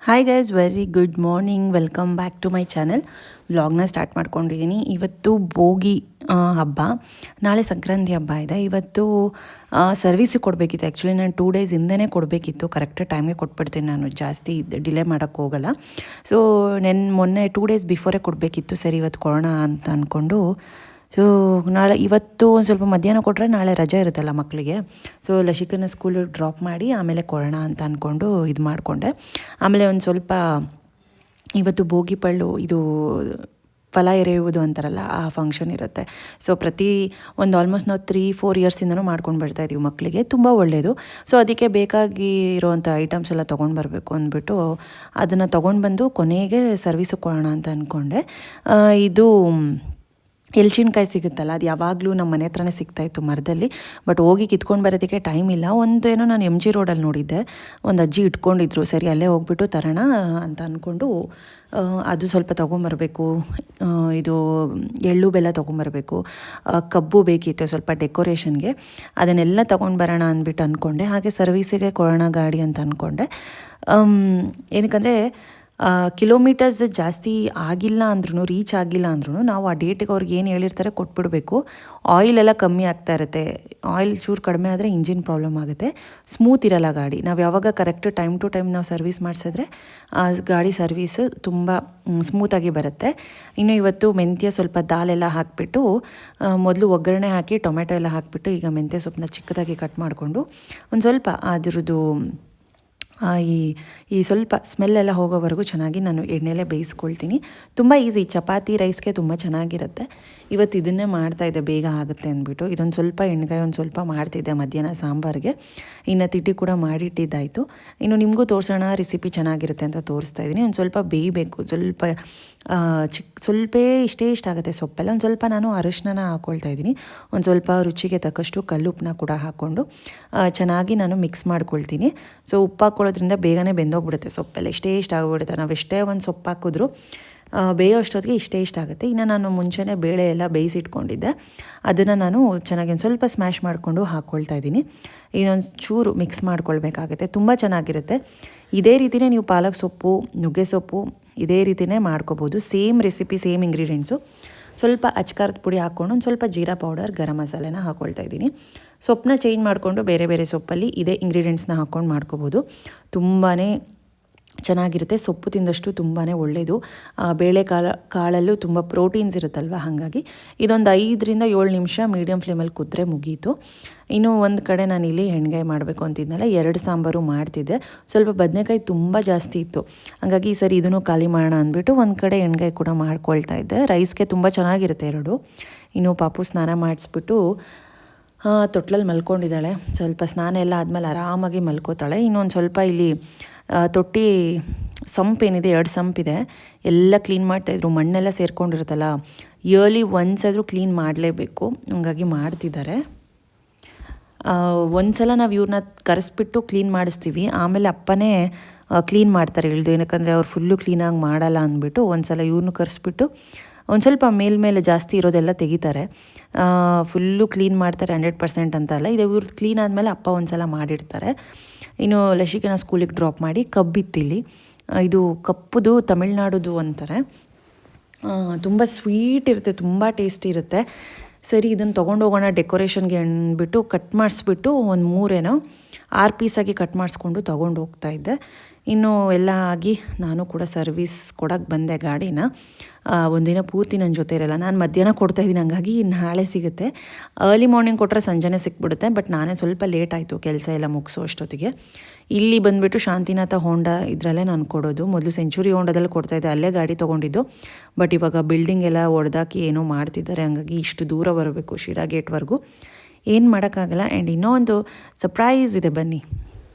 Hi guys, very good morning. Welcome back to my channel. ವ್ಲಾಗ್ನ start ಮಾಡ್ಕೊಂಡಿದ್ದೀನಿ. ಇವತ್ತು ಭೋಗಿ ಹಬ್ಬ, ನಾಳೆ ಸಂಕ್ರಾಂತಿ ಹಬ್ಬ ಇದೆ. ಇವತ್ತು ಸರ್ವಿಸಿಗೆ ಕೊಡಬೇಕಿತ್ತು. ಆ್ಯಕ್ಚುಲಿ ನಾನು 2 ಡೇಸ್ ಹಿಂದೆನೇ ಕೊಡಬೇಕಿತ್ತು. ಕರೆಕ್ಟ್ ಟೈಮ್ಗೆ ಕೊಟ್ಬಿಡ್ತೀನಿ, ನಾನು ಜಾಸ್ತಿ ಡಿಲೇ ಮಾಡೋಕ್ಕೆ ಹೋಗಲ್ಲ. ಸೊ ಮೊನ್ನೆ 2 ಡೇಸ್ ಬಿಫೋರೇ ಕೊಡಬೇಕಿತ್ತು. ಸರಿ ಇವತ್ತು ಕೊಡೋಣ ಅಂತ ಅಂದ್ಕೊಂಡು, ಸೊ ನಾಳೆ ಇವತ್ತು ಒಂದು ಸ್ವಲ್ಪ ಮಧ್ಯಾಹ್ನ ಕೊಟ್ಟರೆ ನಾಳೆ ರಜೆ ಇರುತ್ತಲ್ಲ ಮಕ್ಕಳಿಗೆ. ಸೊ ಲಸಿಕನ ಸ್ಕೂಲಿಗೆ ಡ್ರಾಪ್ ಮಾಡಿ ಆಮೇಲೆ ಕೊಡೋಣ ಅಂತ ಅಂದ್ಕೊಂಡು ಇದು ಮಾಡಿಕೊಂಡೆ. ಆಮೇಲೆ ಒಂದು ಸ್ವಲ್ಪ ಇವತ್ತು ಭೋಗಿ ಪಳ್ಳು, ಇದು ಫಲ ಎರೆಯುವುದು ಅಂತಾರಲ್ಲ, ಆ ಫಂಕ್ಷನ್ ಇರುತ್ತೆ. ಸೊ ಒಂದು ಆಲ್ಮೋಸ್ಟ್ ನಾವು 3-4 ಇಯರ್ಸಿಂದನೂ ಮಾಡ್ಕೊಂಡು ಬರ್ತಾಯಿದ್ದೀವಿ. ಮಕ್ಕಳಿಗೆ ತುಂಬ ಒಳ್ಳೆಯದು. ಸೊ ಅದಕ್ಕೆ ಬೇಕಾಗಿರೋವಂಥ ಐಟಮ್ಸ್ ಎಲ್ಲ ತೊಗೊಂಡು ಬರಬೇಕು ಅಂದ್ಬಿಟ್ಟು ಅದನ್ನು ತೊಗೊಂಡು ಬಂದು ಕೊನೆಗೆ ಸರ್ವಿಸಿಗೆ ಕೊಡೋಣ ಅಂತ ಅಂದ್ಕೊಂಡೆ. ಇದು ಎಲ್ಚಿನ್ಕಾಯಿ ಸಿಗುತ್ತಲ್ಲ, ಅದು ಯಾವಾಗಲೂ ನಮ್ಮ ಮನೆ ಹತ್ರನೇ ಸಿಗ್ತಾಯಿತ್ತು ಮರದಲ್ಲಿ. ಬಟ್ ಹೋಗಿ ಕಿತ್ಕೊಂಡು ಬರೋದಕ್ಕೆ ಟೈಮ್ ಇಲ್ಲ. ಒಂದೇನೋ ನಾನು MG ರೋಡಲ್ಲಿ ನೋಡಿದ್ದೆ, ಒಂದು ಅಜ್ಜಿ ಇಟ್ಕೊಂಡಿದ್ರು. ಸರಿ ಅಲ್ಲೇ ಹೋಗ್ಬಿಟ್ಟು ತರೋಣ ಅಂತ ಅಂದ್ಕೊಂಡು ಅದು ಸ್ವಲ್ಪ ತೊಗೊಂಬರ್ಬೇಕು. ಇದು ಎಳ್ಳು ಬೆಲ್ಲ ತೊಗೊಂಬರ್ಬೇಕು. ಕಬ್ಬು ಬೇಕಿತ್ತು ಸ್ವಲ್ಪ ಡೆಕೋರೇಷನ್ಗೆ. ಅದನ್ನೆಲ್ಲ ತೊಗೊಂಡು ಬರೋಣ ಅಂದ್ಬಿಟ್ಟು ಅಂದ್ಕೊಂಡೆ. ಹಾಗೆ ಸರ್ವೀಸಿಗೆ ಕೊಡೋಣ ಗಾಡಿ ಅಂತ ಅಂದ್ಕೊಂಡೆ. ಏನಕ್ಕಂದರೆ ಕಿಲೋಮೀಟರ್ಸ್ ಜಾಸ್ತಿ ಆಗಿಲ್ಲ ಅಂದ್ರೂ, ರೀಚ್ ಆಗಿಲ್ಲ ಅಂದ್ರೂ ನಾವು ಆ ಡೇಟಿಗೆ ಅವ್ರಿಗೆ ಏನು ಹೇಳಿರ್ತಾರೆ ಕೊಟ್ಬಿಡಬೇಕು. ಆಯಿಲ್ ಎಲ್ಲ ಕಮ್ಮಿ ಆಗ್ತಾ ಇರುತ್ತೆ. ಆಯಿಲ್ ಚೂರು ಕಡಿಮೆ ಆದರೆ ಇಂಜಿನ್ ಪ್ರಾಬ್ಲಮ್ ಆಗುತ್ತೆ, ಸ್ಮೂತ್ ಇರಲ್ಲ ಗಾಡಿ. ನಾವು ಯಾವಾಗ ಕರೆಕ್ಟ್ ಟೈಮ್ ಟು ಟೈಮ್ ನಾವು ಸರ್ವಿಸ್ ಮಾಡಿಸಿದ್ರೆ ಆ ಗಾಡಿ ಸರ್ವೀಸು ತುಂಬ ಸ್ಮೂತಾಗಿ ಬರುತ್ತೆ. ಇನ್ನು ಇವತ್ತು ಮೆಂತ್ಯ ಸ್ವಲ್ಪ ದಾಲೆಲ್ಲ ಹಾಕಿಬಿಟ್ಟು, ಮೊದಲು ಒಗ್ಗರಣೆ ಹಾಕಿ ಟೊಮೆಟೊ ಎಲ್ಲ ಹಾಕಿಬಿಟ್ಟು, ಈಗ ಮೆಂತ್ಯ ಸೊಪ್ಪನ್ನ ಚಿಕ್ಕದಾಗಿ ಕಟ್ ಮಾಡಿಕೊಂಡು ಒಂದು ಸ್ವಲ್ಪ ಅದರದ್ದು ಈ ಸ್ವಲ್ಪ ಸ್ಮೆಲ್ಲೆಲ್ಲ ಹೋಗೋವರೆಗೂ ಚೆನ್ನಾಗಿ ನಾನು ಎಣ್ಣೆಲೇ ಬೇಯಿಸ್ಕೊಳ್ತೀನಿ. ತುಂಬ ಈಸಿ, ಚಪಾತಿ ರೈಸ್ಗೆ ತುಂಬ ಚೆನ್ನಾಗಿರುತ್ತೆ. ಇವತ್ತು ಇದನ್ನೇ ಮಾಡ್ತಾಯಿದ್ದೆ, ಬೇಗ ಆಗುತ್ತೆ ಅಂದ್ಬಿಟ್ಟು. ಇದೊಂದು ಸ್ವಲ್ಪ ಎಣ್ಗಾಯಿ ಒಂದು ಸ್ವಲ್ಪ ಮಾಡ್ತಿದ್ದೆ ಮಧ್ಯಾಹ್ನ ಸಾಂಬಾರಿಗೆ. ಇನ್ನು ತಿಂಡಿ ಕೂಡ ಮಾಡಿಟ್ಟಿದ್ದಾಯಿತು. ಇನ್ನು ನಿಮಗೂ ತೋರಿಸೋಣ, ರೆಸಿಪಿ ಚೆನ್ನಾಗಿರುತ್ತೆ ಅಂತ ತೋರಿಸ್ತಾ ಇದ್ದೀನಿ. ಒಂದು ಸ್ವಲ್ಪ ಬೇಯಬೇಕು, ಸ್ವಲ್ಪ ಇಷ್ಟೇ ಇಷ್ಟ ಆಗುತ್ತೆ ಸೊಪ್ಪೆಲ್ಲ. ಒಂದು ಸ್ವಲ್ಪ ನಾನು ಅರಿಶಿನ ಹಾಕ್ಕೊಳ್ತಾ ಇದ್ದೀನಿ. ಒಂದು ಸ್ವಲ್ಪ ರುಚಿಗೆ ತಕ್ಕಷ್ಟು ಕಲ್ಲುಪ್ಪನ್ನ ಕೂಡ ಹಾಕ್ಕೊಂಡು ಚೆನ್ನಾಗಿ ನಾನು ಮಿಕ್ಸ್ ಮಾಡ್ಕೊಳ್ತೀನಿ. ಸೊ ಉಪ್ಪು ಹಾಕ್ಕೊಳ್ಳೋದ್ರಿಂದ ಬೇಗನೆ ಬೆಂದೋಗ್ಬಿಡುತ್ತೆ ಸೊಪ್ಪೆಲ್ಲ. ಇಷ್ಟ ಆಗಿಬಿಡುತ್ತೆ. ನಾವು ಎಷ್ಟೇ ಒಂದು ಸೊಪ್ಪು ಹಾಕಿದ್ರೂ ಬೇಯೋ ಅಷ್ಟೊತ್ತಿಗೆ ಇಷ್ಟ ಆಗುತ್ತೆ. ಇನ್ನು ನಾನು ಮುಂಚೆನೇ ಬೇಳೆ ಎಲ್ಲ ಬೇಯಿಸಿಟ್ಕೊಂಡಿದ್ದೆ, ಅದನ್ನು ನಾನು ಚೆನ್ನಾಗಿ ಒಂದು ಸ್ವಲ್ಪ ಸ್ಮ್ಯಾಶ್ ಮಾಡಿಕೊಂಡು ಹಾಕ್ಕೊಳ್ತಾ ಇದ್ದೀನಿ. ಇನ್ನೊಂದು ಚೂರು ಮಿಕ್ಸ್ ಮಾಡ್ಕೊಳ್ಬೇಕಾಗುತ್ತೆ, ತುಂಬ ಚೆನ್ನಾಗಿರುತ್ತೆ. ಇದೇ ರೀತಿಯೇ ನೀವು ಪಾಲಕ್ ಸೊಪ್ಪು, ನುಗ್ಗೆ ಸೊಪ್ಪು ಇದೇ ರೀತಿಯೇ ಮಾಡ್ಕೋಬೋದು. Same recipe, same ingredients. ಸ್ವಲ್ಪ ಅಚ್ಕಾರದ ಪುಡಿ ಹಾಕ್ಕೊಂಡು ಒಂದು ಸ್ವಲ್ಪ ಜೀರಾ ಪೌಡರ್, ಗರಂ ಮಸಾಲೆನ ಹಾಕ್ಕೊಳ್ತಾ ಇದ್ದೀನಿ. ಸೊಪ್ಪನ್ನ ಚೇಂಜ್ ಮಾಡಿಕೊಂಡು ಬೇರೆ ಬೇರೆ ಸೊಪ್ಪಲ್ಲಿ ಇದೇ ಇಂಗ್ರೀಡಿಯೆಂಟ್ಸ್ನ ಹಾಕ್ಕೊಂಡು ಮಾಡ್ಕೋಬೋದು. ತುಂಬಾ ಚೆನ್ನಾಗಿರುತ್ತೆ. ಸೊಪ್ಪು ತಿಂದಷ್ಟು ತುಂಬಾ ಒಳ್ಳೆಯದು. ಕಾಳಲ್ಲೂ ತುಂಬ ಪ್ರೋಟೀನ್ಸ್ ಇರುತ್ತಲ್ವ, ಹಾಗಾಗಿ ಇದೊಂದು 5-7 ನಿಮಿಷ ಮೀಡಿಯಮ್ ಫ್ಲೇಮಲ್ಲಿ ಕುದ್ರೆ ಮುಗೀತು. ಇನ್ನು ಒಂದು ಕಡೆ ನಾನು ಇಲ್ಲಿ ಎಣ್ಗಾಯಿ ಮಾಡಬೇಕು ಅಂತಿದ್ನಲ್ಲ, 2 ಸಾಂಬಾರು ಮಾಡ್ತಿದ್ದೆ. ಸ್ವಲ್ಪ ಬದನೆಕಾಯಿ ತುಂಬ ಜಾಸ್ತಿ ಇತ್ತು, ಹಾಗಾಗಿ ಈ ಸರಿ ಇದನ್ನು ಖಾಲಿ ಮಾಡೋಣ ಅಂದ್ಬಿಟ್ಟು ಒಂದು ಕಡೆ ಎಣ್ಗಾಯಿ ಕೂಡ ಮಾಡ್ಕೊಳ್ತಾ ಇದ್ದೆ. ರೈಸ್ಗೆ ತುಂಬ ಚೆನ್ನಾಗಿರುತ್ತೆ ಎರಡು. ಇನ್ನು ಪಾಪು ಸ್ನಾನ ಮಾಡಿಸ್ಬಿಟ್ಟು ತೊಟ್ಲಲ್ಲಿ ಮಲ್ಕೊಂಡಿದ್ದಾಳೆ. ಸ್ವಲ್ಪ ಸ್ನಾನ ಎಲ್ಲ ಆದಮೇಲೆ ಆರಾಮಾಗಿ ಮಲ್ಕೋತಾಳೆ. ಇನ್ನೊಂದು ಸ್ವಲ್ಪ ಇಲ್ಲಿ ತೊಟ್ಟಿ ಸಂಪೇನಿದೆ, 2 ಸಂಪಿದೆ, ಎಲ್ಲ ಕ್ಲೀನ್ ಮಾಡ್ತಾಯಿದ್ರು. ಮಣ್ಣೆಲ್ಲ ಸೇರ್ಕೊಂಡಿರುತ್ತಲ್ಲ, ಇಯರ್ಲಿ ಒನ್ಸ್ ಆದರೂ ಕ್ಲೀನ್ ಮಾಡಲೇಬೇಕು, ಹಂಗಾಗಿ ಮಾಡ್ತಿದ್ದಾರೆ. ಒಂದು ಸಲ ನಾವು ಇವ್ರನ್ನ ಕರೆಸ್ಬಿಟ್ಟು ಕ್ಲೀನ್ ಮಾಡಿಸ್ತೀವಿ, ಆಮೇಲೆ ಅಪ್ಪನೇ ಕ್ಲೀನ್ ಮಾಡ್ತಾರೆ ಇಳ್ದು. ಏನಕ್ಕಂದರೆ ಅವ್ರು ಫುಲ್ಲು ಕ್ಲೀನಾಗಿ ಮಾಡಲ್ಲ ಅಂದ್ಬಿಟ್ಟು ಒಂದು ಸಲ ಇವ್ರನ್ನೂ ಕರೆಸ್ಬಿಟ್ಟು ಒಂದು ಸ್ವಲ್ಪ ಮೇಲ್ಮೇಲೆ ಜಾಸ್ತಿ ಇರೋದೆಲ್ಲ ತೆಗಿತಾರೆ. ಫುಲ್ಲು ಕ್ಲೀನ್ ಮಾಡ್ತಾರೆ 100% ಅಂತ ಅಲ್ಲ. ಇದು ಇವ್ರದ್ದು ಕ್ಲೀನ್ ಆದಮೇಲೆ ಅಪ್ಪ ಒಂದು ಸಲ ಮಾಡಿಡ್ತಾರೆ. ಇನ್ನು ಲಸಿಕನ ಸ್ಕೂಲಿಗೆ ಡ್ರಾಪ್ ಮಾಡಿ ಕಬ್ಬಿತ್ತಿಲ್ಲಿ, ಇದು ಕಪ್ಪುದು ತಮಿಳ್ನಾಡುದು ಅಂತಾರೆ. ತುಂಬ ಸ್ವೀಟ್ ಇರುತ್ತೆ, ತುಂಬ ಟೇಸ್ಟಿ ಇರುತ್ತೆ. ಸರಿ ಇದನ್ನು ತೊಗೊಂಡೋಗೋಣ ಡೆಕೋರೇಷನ್ಗೆ ಅಂದ್ಬಿಟ್ಟು ಕಟ್ ಮಾಡಿಸ್ಬಿಟ್ಟು ಒಂದು 6 ಪೀಸಾಗಿ ಕಟ್ ಮಾಡಿಸ್ಕೊಂಡು ತೊಗೊಂಡು ಹೋಗ್ತಾಯಿದ್ದೆ. ಇನ್ನು ಎಲ್ಲ ಆಗಿ ನಾನು ಕೂಡ ಸರ್ವಿಸ್ ಕೊಡೋಕ್ಕೆ ಬಂದೆ ಗಾಡಿನ. ಒಂದಿನ ಪೂರ್ತಿ ನನ್ನ ಜೊತೆ ಇರಲ್ಲ, ನಾನು ಮಧ್ಯಾಹ್ನ ಕೊಡ್ತಾಯಿದ್ದೀನಿ, ಹಂಗಾಗಿ ನಾಳೆ ಸಿಗುತ್ತೆ. ಅರ್ಲಿ ಮಾರ್ನಿಂಗ್ ಕೊಟ್ಟರೆ ಸಂಜೆನೇ ಸಿಕ್ಬಿಡುತ್ತೆ. ಬಟ್ ನಾನೇ ಸ್ವಲ್ಪ ಲೇಟ್ ಆಯಿತು ಕೆಲಸ ಎಲ್ಲ ಮುಗಿಸೋ ಅಷ್ಟೊತ್ತಿಗೆ. ಇಲ್ಲಿ ಬಂದುಬಿಟ್ಟು ಶಾಂತಿನಾಥ ಹೋಂಡಾ ಇದರಲ್ಲೇ ನಾನು ಕೊಡೋದು. ಮೊದಲು ಸೆಂಚುರಿ ಹೋಂಡಾದಲ್ಲಿ ಕೊಡ್ತಾಯಿದ್ದೆ, ಅಲ್ಲೇ ಗಾಡಿ ತೊಗೊಂಡಿದ್ದು. ಬಟ್ ಇವಾಗ ಬಿಲ್ಡಿಂಗ್ ಎಲ್ಲ ಒಡೆದಾಕಿ ಏನೋ ಮಾಡ್ತಿದ್ದಾರೆ, ಹಂಗಾಗಿ ಇಷ್ಟು ದೂರ ಬರಬೇಕು ಶಿರಾ ಗೇಟ್ವರೆಗೂ. ಏನು ಮಾಡೋಕ್ಕಾಗಲ್ಲ. ಆ್ಯಂಡ್ ಇನ್ನೂ ಒಂದು ಸರ್ಪ್ರೈಸ್ ಇದೆ, ಬನ್ನಿ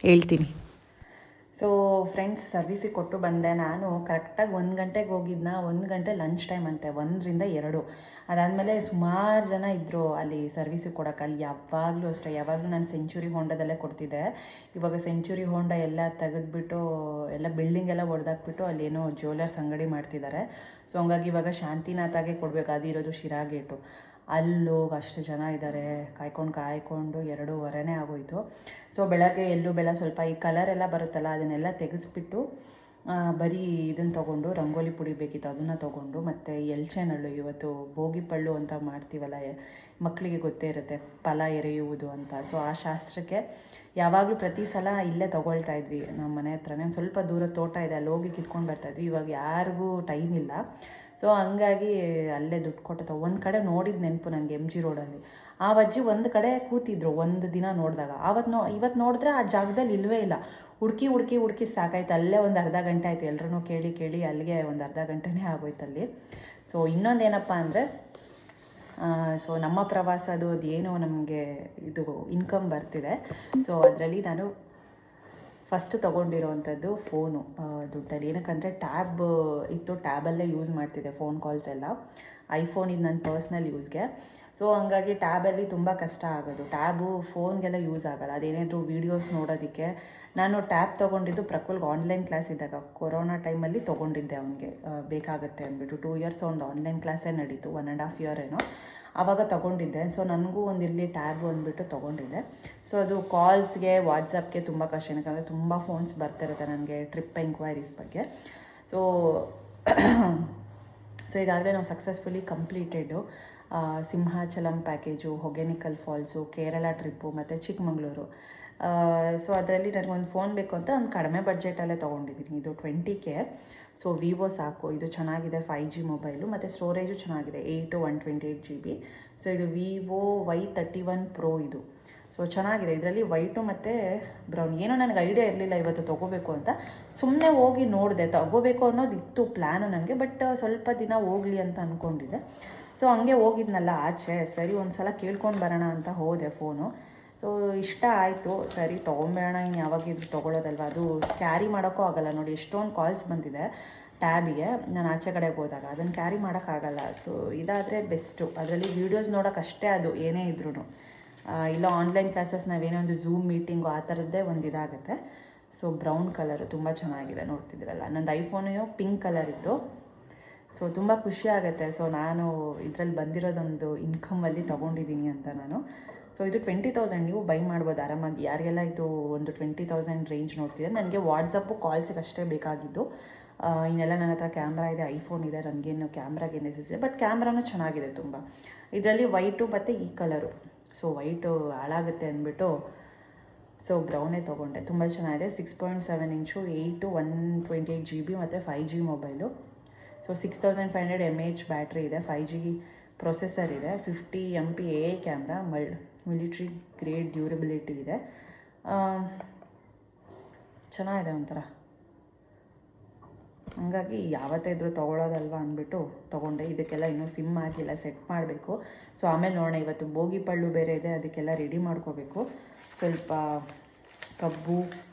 ಹೇಳ್ತೀನಿ. ಸೊ ಫ್ರೆಂಡ್ಸ್, ಸರ್ವಿಸಿಗೆ ಕೊಟ್ಟು ಬಂದೆ. ನಾನು ಕರೆಕ್ಟಾಗಿ 1 ಗಂಟೆಗೆ ಹೋಗಿದ್ದನ್ನ, 1 ಗಂಟೆ ಲಂಚ್ ಟೈಮ್ ಅಂತೆ, 1-2. ಅದಾದಮೇಲೆ ಸುಮಾರು ಜನ ಇದ್ದರು ಅಲ್ಲಿ ಸರ್ವಿಸಿಗೆ ಕೊಡೋಕೆ. ಅಲ್ಲಿ ಯಾವಾಗಲೂ ಅಷ್ಟೇ, ಯಾವಾಗಲೂ ನಾನು ಸೆಂಚುರಿ ಹೋಂಡಾದಲ್ಲೇ ಕೊಡ್ತಿದ್ದೆ. ಇವಾಗ ಸೆಂಚುರಿ ಹೋಂಡಾ ಎಲ್ಲ ತೆಗೆದುಬಿಟ್ಟು ಎಲ್ಲ ಬಿಲ್ಡಿಂಗ್ ಎಲ್ಲ ಒಡೆದಾಕ್ಬಿಟ್ಟು ಅಲ್ಲೇನೋ ಜ್ಯುವೆಲರ್ಸ್ ಅಂಗಡಿ ಮಾಡ್ತಿದ್ದಾರೆ. ಸೊ ಹಂಗಾಗಿ ಇವಾಗ ಶಾಂತಿನಾಥಾಗೆ ಕೊಡಬೇಕು, ಅದಿರೋದು ಶಿರಾ ಗೇಟು. ಅಲ್ಲೋಗಿ ಅಷ್ಟು ಜನ ಇದ್ದಾರೆ, ಕಾಯ್ಕೊಂಡು 2:30 ಆಗೋಯಿತು. ಸೊ ಬೆಳಗ್ಗೆ ಎಳ್ಳು ಬೆಲ್ಲ ಸ್ವಲ್ಪ ಈ ಕಲರೆಲ್ಲ ಬರುತ್ತಲ್ಲ ಅದನ್ನೆಲ್ಲ ತೆಗೆಸ್ಬಿಟ್ಟು ಬರೀ ಇದನ್ನು ತೊಗೊಂಡು ರಂಗೋಲಿ ಪುಡಿ ಬೇಕಿತ್ತು ಅದನ್ನು ತೊಗೊಂಡು, ಮತ್ತು ಎಲ್ಚೆನಳ್ಳು ಇವತ್ತು ಭೋಗಿ ಪಳ್ಳು ಅಂತ ಮಾಡ್ತೀವಲ್ಲ, ಮಕ್ಕಳಿಗೆ ಗೊತ್ತೇ ಇರುತ್ತೆ ಫಲ ಎರೆಯುವುದು ಅಂತ. ಸೊ ಆ ಶಾಸ್ತ್ರಕ್ಕೆ ಯಾವಾಗಲೂ ಪ್ರತಿ ಸಲ ಇಲ್ಲೇ ತೊಗೊಳ್ತಾ ಇದ್ವಿ ನಮ್ಮ ಮನೆ ಹತ್ರನೇ. ಒಂದು ಸ್ವಲ್ಪ ದೂರ ತೋಟ ಇದೆ, ಅಲ್ಲಿ ಹೋಗಿ ಕಿತ್ಕೊಂಡು ಬರ್ತಾಯಿದ್ವಿ. ಇವಾಗ ಯಾರಿಗೂ ಟೈಮ್ ಇಲ್ಲ, ಸೊ ಹಂಗಾಗಿ ಅಲ್ಲೇ ದುಡ್ಡು ಕೊಟ್ಟು ಒಂದು ಕಡೆ ನೋಡಿದ ನೆನಪು ನನಗೆ MG ರೋಡಲ್ಲಿ. ಆ ಅಜ್ಜಿ ಒಂದು ಕಡೆ ಕೂತಿದ್ರು ಒಂದು ದಿನ ನೋಡಿದಾಗ. ಇವತ್ತು ನೋಡಿದ್ರೆ ಆ ಜಾಗದಲ್ಲಿ ಇಲ್ಲವೇ ಇಲ್ಲ. ಹುಡುಕಿ ಸಾಕಾಯ್ತು. ಅಲ್ಲೇ ಒಂದು ಅರ್ಧ ಗಂಟೆ ಆಯಿತು, ಎಲ್ಲರೂ ಕೇಳಿ ಅಲ್ಲಿಗೆ ಒಂದು ಅರ್ಧ ಗಂಟೆನೇ ಆಗೋಯ್ತು ಅಲ್ಲಿ. ಸೊ ಇನ್ನೊಂದು ಏನಪ್ಪ ಅಂದರೆ, ಸೊ ನಮ್ಮ ಪ್ರವಾಸದು ಅದೇನೋ ನಮಗೆ ಇದು ಇನ್ಕಮ್ ಬರ್ತಿದೆ. ಸೊ ಅದರಲ್ಲಿ ನಾನು ಫಸ್ಟ್ ತೊಗೊಂಡಿರೋವಂಥದ್ದು ಫೋನು ದುಡ್ಡಲ್ಲಿ. ಏನಕ್ಕಂದರೆ ಟ್ಯಾಬ್ ಇತ್ತು, ಟ್ಯಾಬಲ್ಲೇ ಯೂಸ್ ಮಾಡ್ತಿದ್ದೆ ಫೋನ್ ಕಾಲ್ಸ್ ಎಲ್ಲ. ಐಫೋನ್ ಇದು ನನ್ನ ಪರ್ಸ್ನಲ್ ಯೂಸ್ಗೆ. ಸೊ ಹಂಗಾಗಿ ಟ್ಯಾಬಲ್ಲಿ ತುಂಬ ಕಷ್ಟ ಆಗೋದು. ಟ್ಯಾಬು ಫೋನ್ಗೆಲ್ಲ ಯೂಸ್ ಆಗೋಲ್ಲ. ಅದೇನಾದರೂ ವೀಡಿಯೋಸ್ ನೋಡೋದಕ್ಕೆ ನಾನು ಟ್ಯಾಬ್ ತೊಗೊಂಡಿದ್ದು ಪ್ರಕುಲ್ಗೆ ಆನ್ಲೈನ್ ಕ್ಲಾಸ್ ಇದ್ದಾಗ, ಕೊರೋನಾ ಟೈಮಲ್ಲಿ ತೊಗೊಂಡಿದ್ದೆ. ಅವನಿಗೆ ಬೇಕಾಗುತ್ತೆ ಅಂದ್ಬಿಟ್ಟು 2 ಇಯರ್ಸ್ ಒಂದು ಆನ್ಲೈನ್ ಕ್ಲಾಸೇ ನಡೀತು, 1.5 ಇಯರ್ ಏನೋ, ಆವಾಗ ತೊಗೊಂಡಿದ್ದೆ. ಸೊ ನನಗೂ ಒಂದಿರಲಿ ಟ್ಯಾಬು ಅಂದ್ಬಿಟ್ಟು ತೊಗೊಂಡಿದ್ದೆ. ಸೊ ಅದು ಕಾಲ್ಸ್ಗೆ ವಾಟ್ಸಪ್ಗೆ ತುಂಬ ಕಷ್ಟ, ಏನಕ್ಕಂದರೆ ತುಂಬ ಫೋನ್ಸ್ ಬರ್ತಿರುತ್ತೆ ನನಗೆ ಟ್ರಿಪ್ ಎಂಕ್ವೈರೀಸ್ ಬಗ್ಗೆ. ಸೊ ಈಗಾಗಲೇ ನಾವು successfully completed Simhachalam package, Hogenakkal falls, Kerala trip ಮತ್ತು ಚಿಕ್ಕಮಗಳೂರು. ಸೊ ಅದರಲ್ಲಿ ನನಗೊಂದು ಫೋನ್ ಬೇಕು ಅಂತ ಒಂದು ಕಡಿಮೆ ಬಡ್ಜೆಟಲ್ಲೇ ತೊಗೊಂಡಿದ್ದೀನಿ. ಇದು 20K. ಸೊ ವಿವೋ ಸಾಕು, ಇದು ಚೆನ್ನಾಗಿದೆ, 5G ಮೊಬೈಲು, ಮತ್ತು ಸ್ಟೋರೇಜು ಚೆನ್ನಾಗಿದೆ, 8 128 GB. ಸೊ ಇದು ವಿವೋ Y31 Pro ಇದು. ಸೊ ಚೆನ್ನಾಗಿದೆ. ಇದರಲ್ಲಿ ವೈಟು ಮತ್ತು ಬ್ರೌನ್. ಏನೋ ನನಗೆ ಐಡಿಯಾ ಇರಲಿಲ್ಲ ಇವತ್ತು ತೊಗೋಬೇಕು ಅಂತ, ಸುಮ್ಮನೆ ಹೋಗಿ ನೋಡಿದೆ. ತೊಗೋಬೇಕು ಅನ್ನೋದು ಇತ್ತು ಪ್ಲ್ಯಾನು ನನಗೆ, ಬಟ್ ಸ್ವಲ್ಪ ದಿನ ಹೋಗಲಿ ಅಂತ ಅಂದ್ಕೊಂಡಿದ್ದೆ. ಸೊ ಹಂಗೆ ಹೋಗಿದ್ನಲ್ಲ ಆಚೆ, ಸರಿ ಒಂದು ಸಲ ಕೇಳ್ಕೊಂಡು ಬರೋಣ ಅಂತ ಹೋದೆ ಫೋನು. ಸೊ ಇಷ್ಟ ಆಯಿತು, ಸರಿ ತೊಗೊಂಬೇಡ, ಇನ್ನು ಯಾವಾಗಿದ್ರು ತೊಗೊಳ್ಳೋದಲ್ವ. ಅದು ಕ್ಯಾರಿ ಮಾಡೋಕ್ಕೂ ಆಗೋಲ್ಲ ನೋಡಿ, ಎಷ್ಟೊಂದು ಕಾಲ್ಸ್ ಬಂದಿದೆ ಟ್ಯಾಬಿಗೆ ನಾನು ಆಚೆ ಕಡೆಗೆ ಹೋದಾಗ, ಅದನ್ನು ಕ್ಯಾರಿ ಮಾಡೋಕ್ಕಾಗಲ್ಲ. ಸೊ ಇದಾದರೆ ಬೆಸ್ಟು. ಅದರಲ್ಲಿ ವೀಡಿಯೋಸ್ ನೋಡೋಕ್ಕಷ್ಟೇ ಅದು ಏನೇ ಇದ್ರೂ. ಇಲ್ಲ ಆನ್ಲೈನ್ ಕ್ಲಾಸಸ್ ನಾವೇನೋ ಒಂದು ಝೂಮ್ ಮೀಟಿಂಗು ಆ ಥರದ್ದೇ ಒಂದು ಇದಾಗುತ್ತೆ. ಸೊ ಬ್ರೌನ್ ಕಲರು ತುಂಬ ಚೆನ್ನಾಗಿದೆ, ನೋಡ್ತಿದ್ದೀರಲ್ಲ. ನಂದು ಐಫೋನು ಪಿಂಕ್ ಕಲರ್ ಇತ್ತು. ಸೊ ತುಂಬ ಖುಷಿ ಆಗುತ್ತೆ. ಸೊ ನಾನು ಇದರಲ್ಲಿ ಬಂದಿರೋದೊಂದು ಇನ್ಕಮಲ್ಲಿ ತೊಗೊಂಡಿದ್ದೀನಿ ಅಂತ ನಾನು. ಸೊ ಇದು 20,000, ನೀವು ಬೈ ಮಾಡ್ಬೋದು ಆರಾಮಾಗಿ. ಯಾರಿಗೆಲ್ಲ ಇದು ಒಂದು 20,000 ರೇಂಜ್ ನೋಡ್ತಿದ್ದೆ. ನನಗೆ ವಾಟ್ಸಪ್ಪು ಕಾಲ್ಸಿಗೆ ಅಷ್ಟೇ ಬೇಕಾಗಿದ್ದು. ಇನ್ನೆಲ್ಲ ನನ್ನ ಹತ್ರ ಕ್ಯಾಮ್ರಾ ಇದೆ, ಐಫೋನ್ ಇದೆ, ನನಗೇನು ಕ್ಯಾಮ್ರಾಗೆ ನೆಸೆಸಿದೆ. ಬಟ್ ಕ್ಯಾಮ್ರಾನೂ ಚೆನ್ನಾಗಿದೆ ತುಂಬ. ಇದರಲ್ಲಿ ವೈಟು ಮತ್ತು ಈ ಕಲರು. ಸೊ ವೈಟು ಹಾಳಾಗುತ್ತೆ ಅಂದ್ಬಿಟ್ಟು ಸೊ ಬ್ರೌನೇ ತೊಗೊಂಡೆ. ತುಂಬ ಚೆನ್ನಾಗಿದೆ. 6.7 ಇಂಚು, 8 128 GB ಮತ್ತು 5G mobile. So 6500 mAh battery ಇದೆ, 5G ಪ್ರೊಸೆಸರ್ ಇದೆ, 50 MP AI camera, military grade durability ಇದೆ. ಚೆನ್ನಾಗಿದೆ ಒಂಥರ. ಹಂಗಾಗಿ ಯಾವತ್ತೇ ಇದ್ರೂ ತೊಗೊಳ್ಳೋದಲ್ವ ಅಂದ್ಬಿಟ್ಟು ತೊಗೊಂಡೆ. ಇದಕ್ಕೆಲ್ಲ ಇನ್ನೂ ಸಿಮ್ ಆಗಿಲ್ಲ, ಸೆಟ್ ಮಾಡಬೇಕು. ಸೊ ಆಮೇಲೆ ನೋಡೋಣ. ಇವತ್ತು ಭೋಗಿ ಪಳ್ಳು ಬೇರೆ ಇದೆ, ಅದಕ್ಕೆಲ್ಲ ರೆಡಿ ಮಾಡ್ಕೋಬೇಕು. ಸ್ವಲ್ಪ ಕಬ್ಬು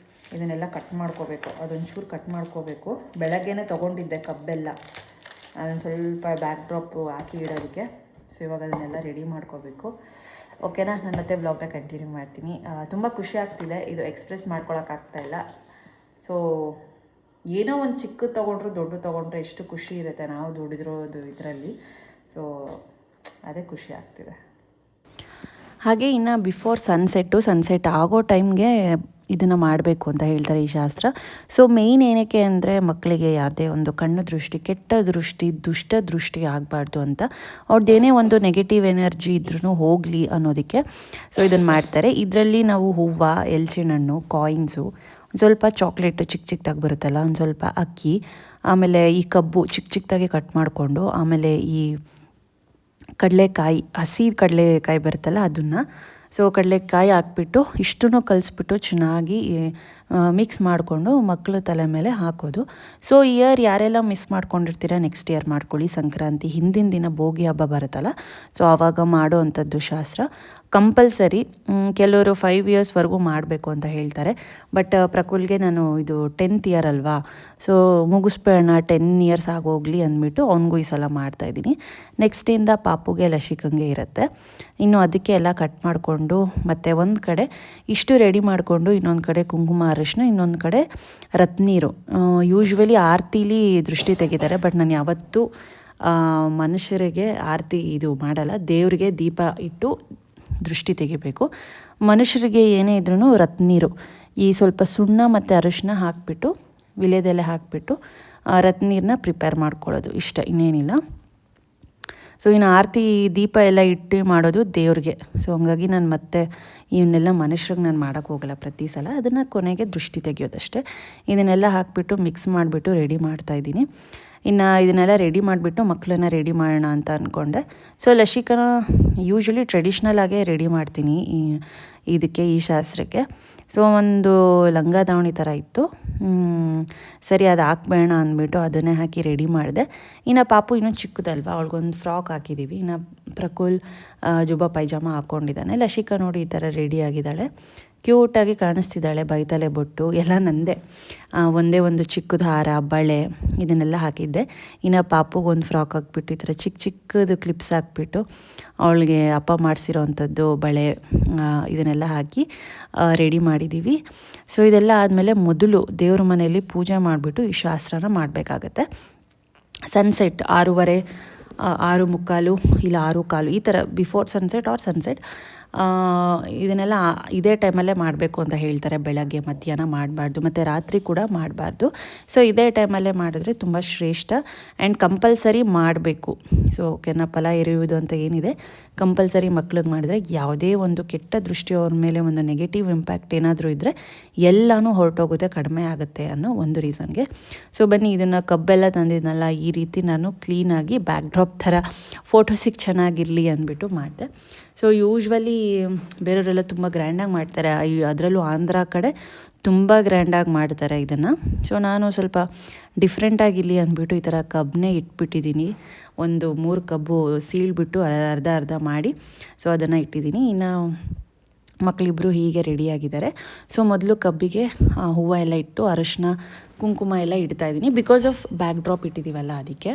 ಇದನ್ನೆಲ್ಲ ಕಟ್ ಮಾಡ್ಕೋಬೇಕು, ಅದೊಂಚೂರು ಕಟ್ ಮಾಡ್ಕೋಬೇಕು. ಬೆಳಗ್ಗೆನೇ ತೊಗೊಂಡಿದ್ದೆ ಕಬ್ಬೆಲ್ಲ, ಅದನ್ನು ಸ್ವಲ್ಪ ಬ್ಯಾಕ್ ಡ್ರಾಪು ಹಾಕಿ ಇಡೋದಕ್ಕೆ. ಸೊ ಇವಾಗ ಅದನ್ನೆಲ್ಲ ರೆಡಿ ಮಾಡ್ಕೋಬೇಕು. ಓಕೆನಾ, ನಾನು ಮತ್ತೆ ವ್ಲಾಗ್ನ ಕಂಟಿನ್ಯೂ ಮಾಡ್ತೀನಿ. ತುಂಬ ಖುಷಿ ಆಗ್ತಿದೆ, ಇದು ಎಕ್ಸ್ಪ್ರೆಸ್ ಮಾಡ್ಕೊಳಕ್ಕಾಗ್ತಾಯಿಲ್ಲ. ಸೊ ಏನೋ ಒಂದು ಚಿಕ್ಕದು ತೊಗೊಂಡ್ರು ದೊಡ್ಡ ತೊಗೊಂಡ್ರೆ ಎಷ್ಟು ಖುಷಿ ಇರುತ್ತೆ ನಾವು ದುಡಿದಿರೋದು ಇದರಲ್ಲಿ. ಸೊ ಅದೇ ಖುಷಿ ಆಗ್ತಿದೆ. ಹಾಗೆ ಇನ್ನು ಬಿಫೋರ್ ಸನ್ಸೆಟ್ ಆಗೋ ಟೈಮ್ಗೆ ಇದನ್ನು ಮಾಡಬೇಕು ಅಂತ ಹೇಳ್ತಾರೆ ಈ ಶಾಸ್ತ್ರ. ಸೊ ಮೇಯ್ನ್ ಏನಕ್ಕೆ ಅಂದರೆ ಮಕ್ಕಳಿಗೆ ಯಾವುದೇ ಒಂದು ಕಣ್ಣು ದೃಷ್ಟಿ, ಕೆಟ್ಟ ದೃಷ್ಟಿ, ದುಷ್ಟ ದೃಷ್ಟಿ ಆಗಬಾರ್ದು ಅಂತ, ಅವ್ರದ್ದೇನೇ ಒಂದು ನೆಗೆಟಿವ್ ಎನರ್ಜಿ ಇದ್ರೂ ಹೋಗಲಿ ಅನ್ನೋದಕ್ಕೆ ಸೊ ಇದನ್ನು ಮಾಡ್ತಾರೆ. ಇದರಲ್ಲಿ ನಾವು ಹೂವು, ಎಲ್ಚಿನ ಹಣ್ಣು, ಕಾಯಿನ್ಸು, ಒಂದು ಸ್ವಲ್ಪ ಚಾಕ್ಲೇಟು ಚಿಕ್ಕದಾಗಿ ಬರುತ್ತಲ್ಲ, ಒಂದು ಸ್ವಲ್ಪ ಅಕ್ಕಿ, ಆಮೇಲೆ ಈ ಕಬ್ಬು ಚಿಕ್ಕದಾಗಿ ಕಟ್ ಮಾಡಿಕೊಂಡು, ಆಮೇಲೆ ಈ ಕಡಲೆಕಾಯಿ, ಹಸಿ ಕಡಲೆಕಾಯಿ ಬರುತ್ತಲ್ಲ ಅದನ್ನು, ಸೊ ಕಡಲೆಕಾಯಿ ಹಾಕ್ಬಿಟ್ಟು ಇಷ್ಟನ್ನು ಕಲಿಸ್ಬಿಟ್ಟು ಚೆನ್ನಾಗಿ ಮಿಕ್ಸ್ ಮಾಡಿಕೊಂಡು ಮಕ್ಕಳು ತಲೆ ಮೇಲೆ ಹಾಕೋದು. ಸೊ ಇಯರ್ ಯಾರೆಲ್ಲ ಮಿಸ್ ಮಾಡ್ಕೊಂಡಿರ್ತೀರ ನೆಕ್ಸ್ಟ್ ಇಯರ್ ಮಾಡ್ಕೊಳ್ಳಿ. ಸಂಕ್ರಾಂತಿ ಹಿಂದಿನ ದಿನ ಭೋಗಿ ಹಬ್ಬ ಬರುತ್ತಲ್ಲ, ಸೊ ಆವಾಗ ಮಾಡೋ ಅಂಥದ್ದು ಶಾಸ್ತ್ರ ಕಂಪಲ್ಸರಿ. ಕೆಲವರು 5 ಇಯರ್ಸ್ವರೆಗೂ ಮಾಡಬೇಕು ಅಂತ ಹೇಳ್ತಾರೆ. ಬಟ್ ಪ್ರಕುಲ್ಗೆ ನಾನು ಇದು 10th ಇಯರ್ ಅಲ್ವಾ, ಸೊ ಮುಗಿಸ್ಬೇಡ 10 ಇಯರ್ಸ್ ಆಗೋಗಲಿ ಅಂದ್ಬಿಟ್ಟು ಅವ್ನಿಗೂ ಈ ಸಲ ಮಾಡ್ತಾಯಿದ್ದೀನಿ. ನೆಕ್ಸ್ಟಿಂದ ಪಾಪುಗೆ ಲಸಿಕಂಗೆ ಇರುತ್ತೆ. ಇನ್ನು ಅದಕ್ಕೆ ಎಲ್ಲ ಕಟ್ ಮಾಡಿಕೊಂಡು ಮತ್ತು ಒಂದು ಕಡೆ ಇಷ್ಟು ರೆಡಿ ಮಾಡಿಕೊಂಡು, ಇನ್ನೊಂದು ಕಡೆ ಕುಂಕುಮ ಅರಿಶಿನ, ಇನ್ನೊಂದು ಕಡೆ ರತ್ನೀರು. ಯೂಶ್ವಲಿ ಆರತಿಲಿ ದೃಷ್ಟಿ ತೆಗಿತಾರೆ, ಬಟ್ ನಾನು ಯಾವತ್ತೂ ಮನುಷ್ಯರಿಗೆ ಆರತಿ ಇದು ಮಾಡಲ್ಲ. ದೇವರಿಗೆ ದೀಪ ಇಟ್ಟು ದೃಷ್ಟಿ ತೆಗಿಬೇಕು. ಮನುಷ್ಯರಿಗೆ ಏನೇ ಇದ್ರೂ ರತ್ನೀರು, ಈ ಸ್ವಲ್ಪ ಸುಣ್ಣ ಮತ್ತು ಅರಿಶಿನ ಹಾಕಿಬಿಟ್ಟು ವಿಳೆದೆಲೆ ಹಾಕಿಬಿಟ್ಟು ರತ್ನೀರನ್ನ ಪ್ರಿಪೇರ್ ಮಾಡ್ಕೊಳ್ಳೋದು ಇಷ್ಟ, ಇನ್ನೇನಿಲ್ಲ. ಸೊ ಇನ್ನು ಆರತಿ ದೀಪ ಎಲ್ಲ ಇಟ್ಟು ಮಾಡೋದು ದೇವ್ರಿಗೆ. ಸೊ ಹಂಗಾಗಿ ನಾನು ಮತ್ತೆ ಇವನ್ನೆಲ್ಲ ಮನುಷ್ಯರಿಗೆ ನಾನು ಮಾಡೋಕ್ಕೆ ಹೋಗಲ್ಲ ಪ್ರತಿ ಸಲ, ಅದನ್ನು ಕೊನೆಗೆ ದೃಷ್ಟಿ ತೆಗೆಯೋದಷ್ಟೇ. ಇದನ್ನೆಲ್ಲ ಹಾಕಿಬಿಟ್ಟು ಮಿಕ್ಸ್ ಮಾಡಿಬಿಟ್ಟು ರೆಡಿ ಮಾಡ್ತಾಯಿದ್ದೀನಿ. ಇನ್ನು ಇದನ್ನೆಲ್ಲ ರೆಡಿ ಮಾಡಿಬಿಟ್ಟು ಮಕ್ಕಳನ್ನ ರೆಡಿ ಮಾಡೋಣ ಅಂತ ಅಂದ್ಕೊಂಡೆ. ಸೊ ಲಸಿಕನ ಯೂಶ್ವಲಿ ಟ್ರೆಡಿಷ್ನಲ್ ಆಗೇ ರೆಡಿ ಮಾಡ್ತೀನಿ ಈ ಶಾಸ್ತ್ರಕ್ಕೆ. ಸೊ ಒಂದು ಲಂಗ ದಾವಣಿ ಥರ ಇತ್ತು, ಸರಿ ಅದು ಹಾಕ್ಬೇಡ ಅಂದ್ಬಿಟ್ಟು ಅದನ್ನೇ ಹಾಕಿ ರೆಡಿ ಮಾಡಿದೆ. ಇನ್ನು ಪಾಪು ಇನ್ನೂ ಚಿಕ್ಕದಲ್ವ, ಅವಳಿಗೊಂದು ಫ್ರಾಕ್ ಹಾಕಿದ್ದೀವಿ. ಇನ್ನು ಪ್ರಕುಲ್ ಜುಬ್ಬ ಪೈಜಾಮ ಹಾಕ್ಕೊಂಡಿದ್ದಾನೆ. ಲಸಿಕಾ ನೋಡಿ ಈ ಥರ ರೆಡಿ ಆಗಿದ್ದಾಳೆ, ಕ್ಯೂಟಾಗಿ ಕಾಣಿಸ್ತಿದ್ದಾಳೆ. ಬೈತಲೆ ಬೊಟ್ಟು ಎಲ್ಲ ನಂದೆ, ಒಂದೇ ಒಂದು ಚಿಕ್ಕದು ಹಾರ ಬಳೆ ಇದನ್ನೆಲ್ಲ ಹಾಕಿದ್ದೆ. ಇನ್ನು ಪಾಪುಗೊಂದು ಫ್ರಾಕ್ ಹಾಕ್ಬಿಟ್ಟು ಈ ಥರ ಚಿಕ್ಕದು ಕ್ಲಿಪ್ಸ್ ಹಾಕ್ಬಿಟ್ಟು ಅವಳಿಗೆ ಅಪ್ಪ ಮಾಡಿಸಿರೋ ಅಂಥದ್ದು ಬಳೆ ಇದನ್ನೆಲ್ಲ ಹಾಕಿ ರೆಡಿ ಮಾಡಿದ್ದೀವಿ. ಸೊ ಇದೆಲ್ಲ ಆದಮೇಲೆ ಮೊದಲು ದೇವ್ರ ಮನೆಯಲ್ಲಿ ಪೂಜೆ ಮಾಡಿಬಿಟ್ಟು ಈ ಶಾಸ್ತ್ರನ ಮಾಡಬೇಕಾಗತ್ತೆ. ಸನ್ಸೆಟ್ 6:30, 6:45 ಇಲ್ಲ 6:15 ಈ ಥರ ಬಿಫೋರ್ ಸನ್ಸೆಟ್ ಆರ್ ಸನ್ಸೆಟ್ ಇದನ್ನೆಲ್ಲ ಇದೇ ಟೈಮಲ್ಲೇ ಮಾಡಬೇಕು ಅಂತ ಹೇಳ್ತಾರೆ. ಬೆಳಗ್ಗೆ ಮಧ್ಯಾಹ್ನ ಮಾಡಬಾರ್ದು ಮತ್ತು ರಾತ್ರಿ ಕೂಡ ಮಾಡಬಾರ್ದು. ಸೊ ಇದೇ ಟೈಮಲ್ಲೇ ಮಾಡಿದ್ರೆ ತುಂಬ ಶ್ರೇಷ್ಠ ಆ್ಯಂಡ್ ಕಂಪಲ್ಸರಿ ಮಾಡಬೇಕು. ಸೊ ಓಕೆನಾ, ಫಲ ಎರೆಯುವುದು ಅಂತ ಏನಿದೆ ಕಂಪಲ್ಸರಿ ಮಕ್ಳಿಗೆ ಮಾಡಿದ್ರೆ ಯಾವುದೇ ಒಂದು ಕೆಟ್ಟ ದೃಷ್ಟಿ ಅವ್ರ ಮೇಲೆ ಒಂದು ನೆಗೆಟಿವ್ ಇಂಪ್ಯಾಕ್ಟ್ ಏನಾದರೂ ಇದ್ದರೆ ಎಲ್ಲನೂ ಹೊರಟೋಗುತ್ತೆ, ಕಡಿಮೆ ಆಗುತ್ತೆ ಅನ್ನೋ ಒಂದು ರೀಸನ್ಗೆ. ಸೊ ಬನ್ನಿ, ಇದನ್ನು ಕಬ್ಬೆಲ್ಲ ತಂದಿದ್ನಲ್ಲ ಈ ರೀತಿ ನಾನು ಕ್ಲೀನಾಗಿ ಬ್ಯಾಕ್ ಡ್ರಾಪ್ ಥರ ಫೋಟೋಸಿಗೆ ಚೆನ್ನಾಗಿರಲಿ ಅಂದ್ಬಿಟ್ಟು ಮಾಡಿದೆ. ಸೊ ಯೂಶ್ವಲಿ ಬೇರೆಯವರೆಲ್ಲ ತುಂಬ ಗ್ರ್ಯಾಂಡಾಗಿ ಮಾಡ್ತಾರೆ, ಅದರಲ್ಲೂ ಆಂಧ್ರ ಕಡೆ ತುಂಬ ಗ್ರ್ಯಾಂಡಾಗಿ ಮಾಡ್ತಾರೆ ಇದನ್ನು. ಸೊ ನಾನು ಸ್ವಲ್ಪ ಡಿಫ್ರೆಂಟಾಗಿರಲಿ ಅಂದ್ಬಿಟ್ಟು ಈ ಥರ ಕಬ್ಬನ್ನೇ ಇಟ್ಬಿಟ್ಟಿದ್ದೀನಿ. ಒಂದು 3 ಕಬ್ಬು ಸೀಳ್ಬಿಟ್ಟು ಅರ್ಧ ಮಾಡಿ ಸೊ ಅದನ್ನು ಇಟ್ಟಿದ್ದೀನಿ. ಇನ್ನು ಮಕ್ಕಳಿಬ್ಬರು ಹೀಗೆ ರೆಡಿಯಾಗಿದ್ದಾರೆ. ಸೊ ಮೊದಲು ಕಬ್ಬಿಗೆ ಹೂವು ಎಲ್ಲ ಇಟ್ಟು ಅರಶಿನ ಕುಂಕುಮ ಎಲ್ಲ ಇಡ್ತಾಯಿದ್ದೀನಿ, ಬಿಕಾಸ್ ಆಫ್ ಬ್ಯಾಕ್ ಡ್ರಾಪ್ ಇಟ್ಟಿದ್ದೀವಲ್ಲ ಅದಕ್ಕೆ.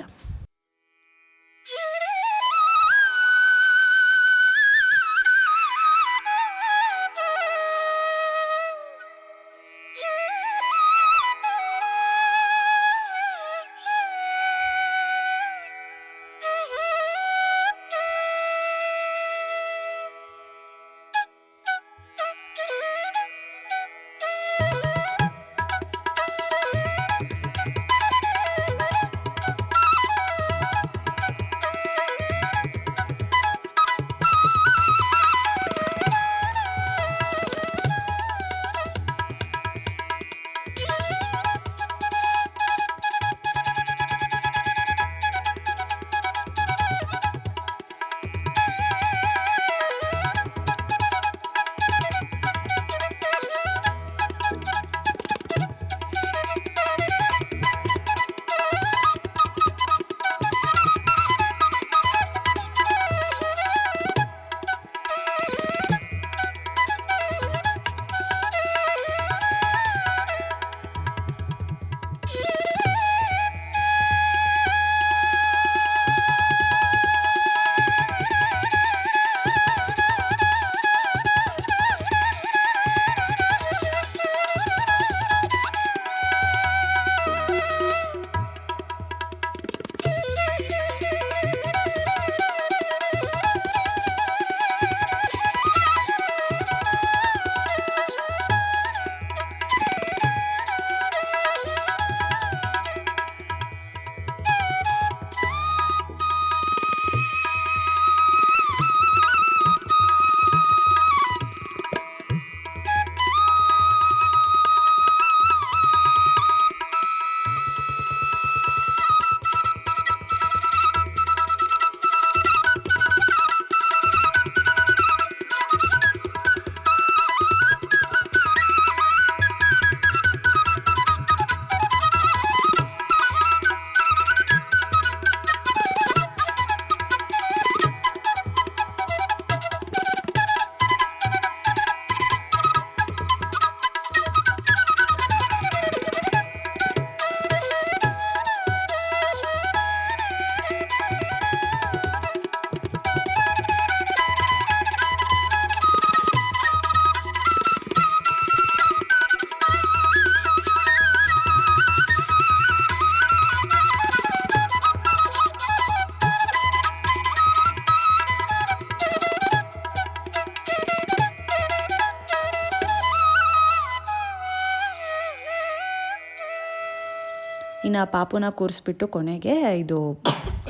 ಇನ್ನು ಪಾಪುನ ಕೂರಿಸ್ಬಿಟ್ಟು ಕೊನೆಗೆ ಇದು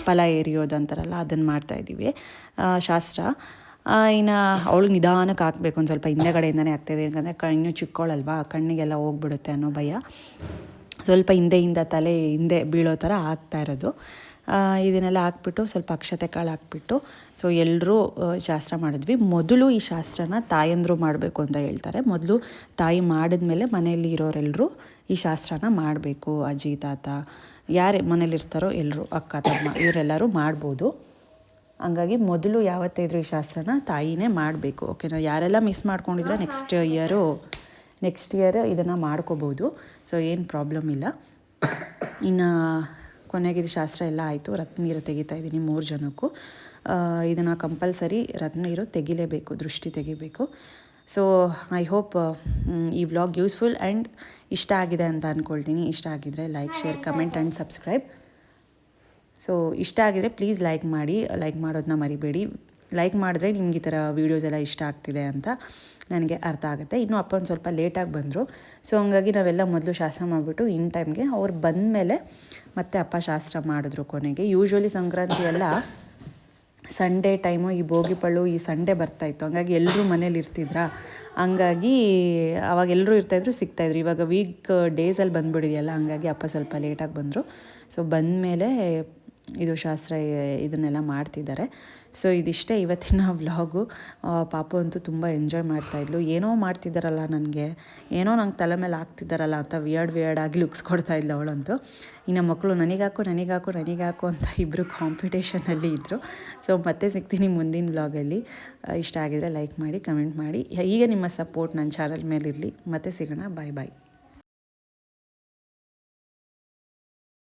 ಫಲ ಎರಿಯೋದು ಅಂತಾರಲ್ಲ ಅದನ್ನು ಮಾಡ್ತಾಯಿದ್ದೀವಿ ಶಾಸ್ತ್ರ. ಇನ್ನು ಅವಳು ನಿಧಾನಕ್ಕೆ ಹಾಕಬೇಕು, ಒಂದು ಸ್ವಲ್ಪ ಹಿಂದೆಗಡೆಯಿಂದನೇ ಆಗ್ತಾಯಿದೆ, ಯಾಕಂದರೆ ಕಣ್ಣು ಚಿಕ್ಕವಳಲ್ವಾ, ಕಣ್ಣಿಗೆಲ್ಲ ಹೋಗ್ಬಿಡುತ್ತೆ ಅನ್ನೋ ಭಯ. ಸ್ವಲ್ಪ ಹಿಂದೆಯಿಂದ ತಲೆ ಹಿಂದೆ ಬೀಳೋ ಥರ ಆಗ್ತಾ ಇರೋದು. ಇದನ್ನೆಲ್ಲ ಹಾಕ್ಬಿಟ್ಟು ಸ್ವಲ್ಪ ಅಕ್ಷತೆ ಕಾಳು ಹಾಕ್ಬಿಟ್ಟು ಸೊ ಎಲ್ಲರೂ ಶಾಸ್ತ್ರ ಮಾಡಿದ್ವಿ. ಮೊದಲು ಈ ಶಾಸ್ತ್ರನ ತಾಯಂದರು ಮಾಡಬೇಕು ಅಂತ ಹೇಳ್ತಾರೆ. ಮೊದಲು ತಾಯಿ ಮಾಡಿದ್ಮೇಲೆ ಮನೆಯಲ್ಲಿ ಇರೋರೆಲ್ಲರೂ ಈ ಶಾಸ್ತ್ರನ ಮಾಡಬೇಕು. ಅಜ್ಜಿ ತಾತ ಯಾರೇ ಮನೇಲಿರ್ತಾರೋ ಎಲ್ಲರೂ, ಅಕ್ಕ ತಮ್ಮ ಇವರೆಲ್ಲರೂ ಮಾಡ್ಬೋದು. ಹಂಗಾಗಿ ಮೊದಲು ಯಾವತ್ತೇ ಇದ್ರೂ ಈ ಶಾಸ್ತ್ರನ ತಾಯಿನೇ ಮಾಡಬೇಕು. ಓಕೆನಾ? ಯಾರೆಲ್ಲ ಮಿಸ್ ಮಾಡ್ಕೊಂಡಿದ್ರೆ ನೆಕ್ಸ್ಟ್ ಇಯರ್ ಇದನ್ನು ಮಾಡ್ಕೋಬೋದು. ಸೊ ಏನು ಪ್ರಾಬ್ಲಮ್ ಇಲ್ಲ. ಇನ್ನು ಕೊನೆಗೆ ಇದು ಶಾಸ್ತ್ರ ಎಲ್ಲ ಆಯಿತು. ರತ್ನೀರು ತೆಗಿತಾ ಇದ್ದೀನಿ 3 ಜನಕ್ಕೂ. ಇದನ್ನು ಕಂಪಲ್ಸರಿ ರತ್ನೀರು ತೆಗಿಲೇಬೇಕು, ದೃಷ್ಟಿ ತೆಗಿಬೇಕು. ಸೊ ಐ ಹೋಪ್ ಈ ವ್ಲಾಗ್ ಯೂಸ್ಫುಲ್ ಆ್ಯಂಡ್ ಇಷ್ಟ ಆಗಿದೆ ಅಂತ ಅಂದ್ಕೊಳ್ತೀನಿ. ಇಷ್ಟ ಆಗಿದರೆ like, share, comment and subscribe. So ಇಷ್ಟ ಆಗಿದರೆ ಪ್ಲೀಸ್ ಲೈಕ್ ಮಾಡಿ, ಲೈಕ್ ಮಾಡೋದನ್ನ ಮರಿಬೇಡಿ. ಲೈಕ್ ಮಾಡಿದ್ರೆ ನಿಮ್ಗೆ ಈ ಥರ ವೀಡಿಯೋಸ್ ಎಲ್ಲ ಇಷ್ಟ ಆಗ್ತಿದೆ ಅಂತ ನನಗೆ ಅರ್ಥ ಆಗುತ್ತೆ. ಇನ್ನೂ ಅಪ್ಪ ಒಂದು ಸ್ವಲ್ಪ ಲೇಟಾಗಿ ಬಂದರು. ಸೊ ಹಂಗಾಗಿ ನಾವೆಲ್ಲ ಮೊದಲು ಶಾಸ್ತ್ರ ಮಾಡಿಬಿಟ್ಟು ಇನ್ ಟೈಮ್ಗೆ ಅವ್ರು ಬಂದಮೇಲೆ ಮತ್ತೆ ಅಪ್ಪ ಶಾಸ್ತ್ರ ಮಾಡಿದ್ರು ಕೊನೆಗೆ. ಯೂಶ್ವಲಿ ಸಂಕ್ರಾಂತಿ ಎಲ್ಲ ಸಂಡೇ ಟೈಮು, ಈ ಭೋಗಿ ಪಳ್ಳು ಈ ಸಂಡೇ ಬರ್ತಾಯಿತ್ತು. ಹಂಗಾಗಿ ಎಲ್ಲರೂ ಮನೇಲಿ ಇರ್ತಿದ್ರಾ, ಹಂಗಾಗಿ ಅವಾಗ ಎಲ್ಲರೂ ಇರ್ತಾಯಿದ್ರು, ಸಿಗ್ತಾಯಿದ್ರು. ಇವಾಗ ವೀಕ್ ಡೇಸಲ್ಲಿ ಬಂದುಬಿಡಿದೆಯಲ್ಲ, ಹಂಗಾಗಿ ಅಪ್ಪ ಸ್ವಲ್ಪ ಲೇಟಾಗಿ ಬಂದರು. ಸೊ ಬಂದಮೇಲೆ ಇದು ಶಾಸ್ತ್ರ ಇದನ್ನೆಲ್ಲ ಮಾಡ್ತಿದ್ದಾರೆ. ಸೊ ಇದಿಷ್ಟೇ ಇವತ್ತಿನ ವ್ಲಾಗು. ಪಾಪು ಅಂತೂ ತುಂಬ ಎಂಜಾಯ್ ಮಾಡ್ತಾಯಿದ್ಲು. ಏನೋ ಮಾಡ್ತಿದ್ದಾರಲ್ಲ ನನಗೆ, ಏನೋ ನಂಗೆ ತಲೆ ಮೇಲೆ ಹಾಕ್ತಿದ್ದಾರಲ್ಲ ಅಂತ ವಿಯರ್ಡ್ ಆಗಿ ಲುಕ್ಸ್ ಕೊಡ್ತಾಯಿದ್ಲು ಅವಳಂತೂ. ಇನ್ನು ಮಕ್ಕಳು ನನಗಾಕು ಅಂತ ಇಬ್ಬರು ಕಾಂಪಿಟೇಷನಲ್ಲಿ ಇದ್ದರು. ಸೊ ಮತ್ತೆ ಸಿಗ್ತೀನಿ ಮುಂದಿನ ವ್ಲಾಗಲ್ಲಿ. ಇಷ್ಟ ಆಗಿದರೆ ಲೈಕ್ ಮಾಡಿ, ಕಮೆಂಟ್ ಮಾಡಿ. ಹೀಗೆ ನಿಮ್ಮ ಸಪೋರ್ಟ್ ನನ್ನ ಚಾನಲ್ ಮೇಲಿರಲಿ. ಮತ್ತೆ ಸಿಗೋಣ. ಬಾಯ್.